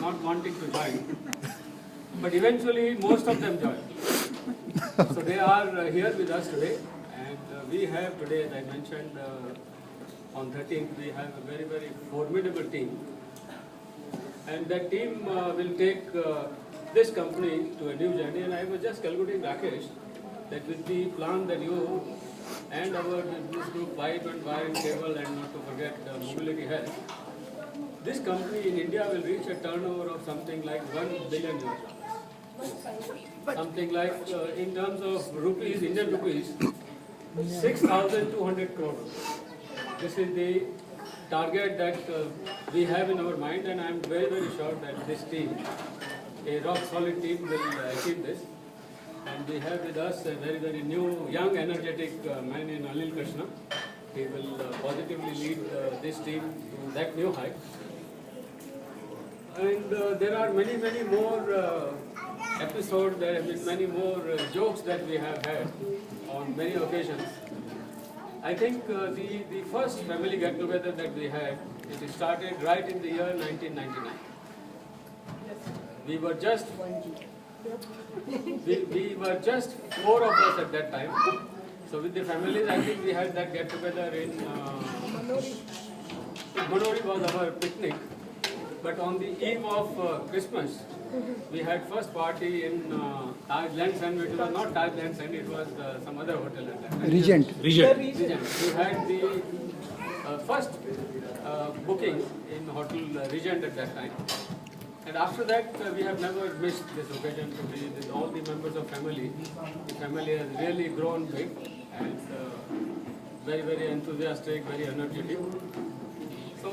not wanting to join, but eventually most of them joined. So they are here with us today, and we have today, as I mentioned, on 13th, we have a very, very formidable team. And that team will take this company to a new journey. And I was just calculating, Rakesh, that with the plan that you and our business group, Pipe and Wire and Cable, and not to forget Mobility Health, this company in India will reach a turnover of something like $1 billion. Something like, in terms of rupees, Indian rupees, 6,200 crore. This is the target that we have in our mind, and I am very, very sure that this team, a rock solid team, will achieve this. And we have with us a very, very new, young, energetic man in Anil Krishna. He will positively lead this team to that new height. And there are many, many more episodes, there have been many more jokes that we have had on many occasions. I think the first family get-together that we had, it started right in the year 1999. We were just four of us at that time. So with the families, I think we had that get-together in Manori was our picnic. But on the eve of Christmas, we had first party in Taj Lands End. It was not Taj Lands End, it was some other hotel at that time. Regent. We had the first booking in Hotel Regent at that time. And after that, we have never missed this occasion to be with all the members of family. The family has really grown big and very, very enthusiastic, very energetic. So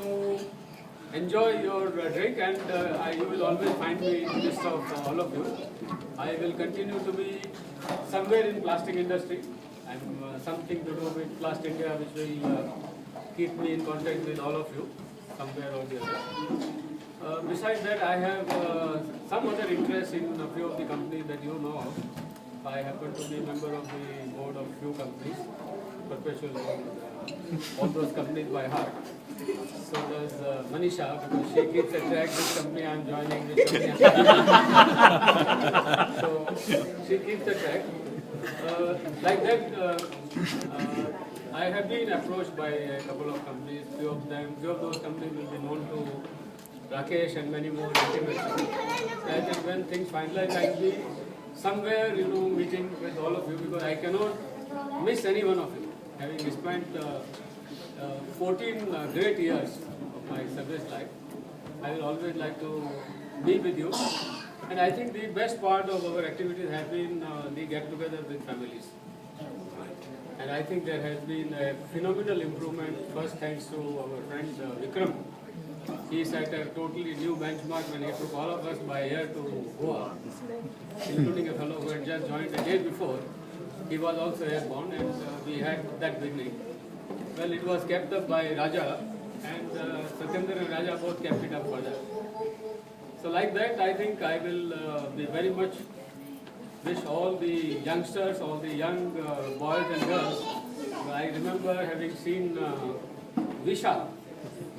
enjoy your drink, and you will always find me in the list of all of you. I will continue to be somewhere in plastic industry. I'm something to do with Plast India, which will keep me in contact with all of you, somewhere or the other. Besides that, I have some other interest in a few of the companies that you know of. I happen to be a member of the board of few companies, perpetual all those companies by heart. So does Manisha, because she keeps a track, this company I'm joining, this company I'm so she keeps a track. Like that, I have been approached by a couple of companies. Few of those companies will be known to Rakesh and many more intimately. And then when things finalize, I will be somewhere, meeting with all of you, because I cannot miss any one of you. Having spent 14 great years of my service life, I will always like to be with you. And I think the best part of our activities have been the get-together with families. And I think there has been a phenomenal improvement, first thanks to our friend Vikram. He set a totally new benchmark when he took all of us by air to Goa, including a fellow who had just joined the day before. He was also airborne, and we had that beginning. Well, it was kept up by Raja, and Satyendra and Raja both kept it up further. So like that, I think I will be very much wish all the youngsters, all the young boys and girls. I remember having seen Visha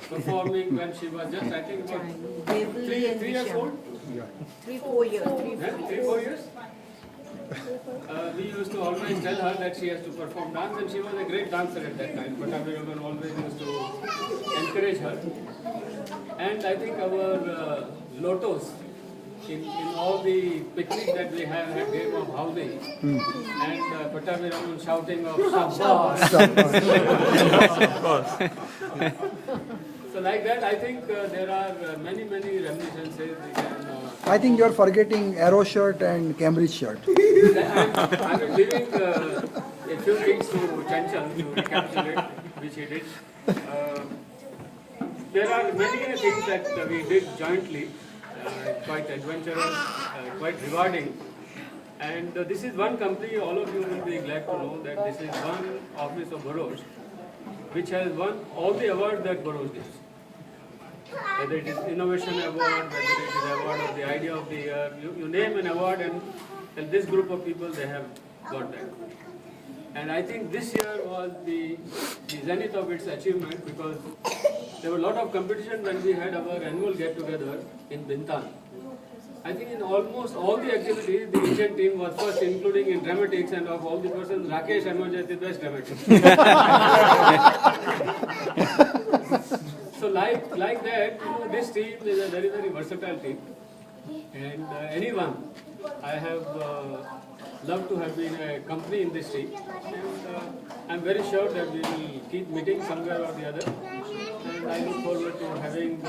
performing when she was just, I think, about 3 years old? 3-4 years. 3-4 years? We used to always tell her that she has to perform dance, and she was a great dancer at that time. But Abhiraman always used to encourage her. And I think our Lotos, in all the picnics that we have had game of Howdy, and Pattabhiraman shouting of Shabash. So like that, I think there are many reminiscences we can... I think you're forgetting Arrow shirt and Cambridge shirt. I was giving a few things to Chanchal to recapitulate, which he did. There are many things that we did jointly, quite adventurous, quite rewarding. And this is one company, all of you will be glad to know that this is one office of Burroughs, which has won all the awards that Burroughs gives. Whether it is Innovation Award, whether it is Award of the Idea of the Year, you name an award, and this group of people, they have got that. And I think this year was the zenith of its achievement, because there were a lot of competition when we had our annual get-together in Bintan. I think in almost all the activities, the Indian team was first, including in dramatics, and of all the persons, Rakesh emerged the best dramatics. So like that, this team is a very, very versatile team. And anyone, I have loved to have been a company in this team. And I'm very sure that we will keep meeting somewhere or the other. And I look forward to having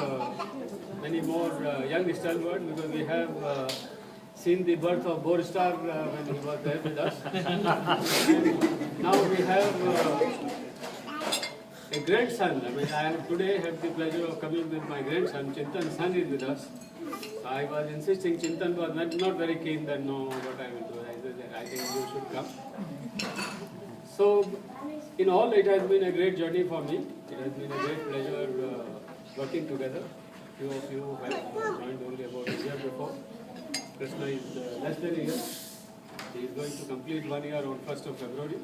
many more young stalwarts, because we have seen the birth of Borstar when he was there with us. And now we have a grandson. I mean, I have today had the pleasure of coming with my grandson. Chintan's son is with us. So I was insisting. Chintan was not very keen that no, what I will do. I said that I think you should come. So, in all, it has been a great journey for me. It has been a great pleasure working together. Few of you have joined only about a year before. Krishna is less than a year. He is going to complete 1 year on 1st of February.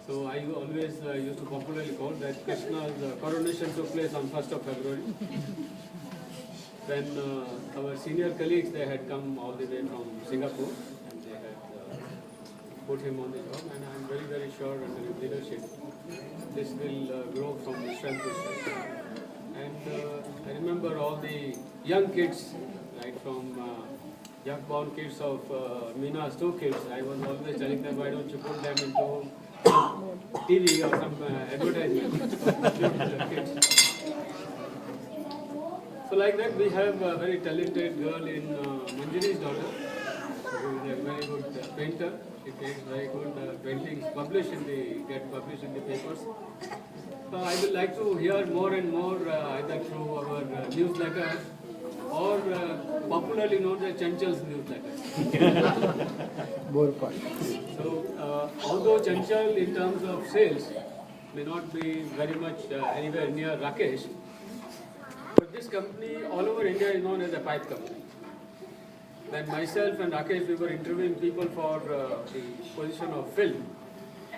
So I always used to popularly call that Krishna's coronation took place on 1st of February. When our senior colleagues, they had come all the way from Singapore and they had put him on the job, and I am very, very sure under his leadership this will grow from strength to strength. And I remember all the young kids, right from young born kids of Mina's 2 kids, I was always telling them, why don't you put them into TV or some advertisement kids. So like that, we have a very talented girl in Manjari's daughter, who is a very good painter. She takes very good paintings get published in the papers. So I would like to hear more and more either through our newsletter or popularly known as Chanchal's newsletter. So although Chanchal in terms of sales may not be very much anywhere near Rakesh, but this company all over India is known as a pipe company. When myself and Rakesh, we were interviewing people for the position of film,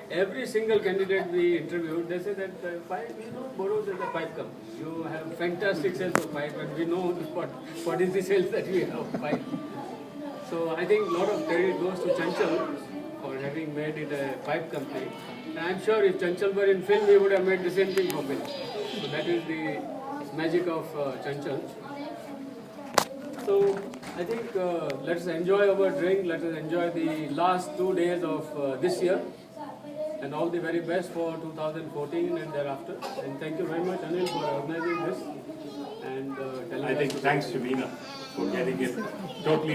every single candidate we interviewed, they said that pipe, Boros is a pipe company. You have fantastic sales of pipe, and we know what is the sales that we have of pipe. So I think a lot of credit goes to Chanchal for having made it a pipe company. And I'm sure if Chanchal were in film, we would have made the same thing for film. So that is the magic of Chanchal. So I think let's enjoy our drink, let us enjoy the last 2 days of this year, and all the very best for 2014 and thereafter. And thank you very much, Anil, for organizing this and telling us. I think thanks to Veena for getting it totally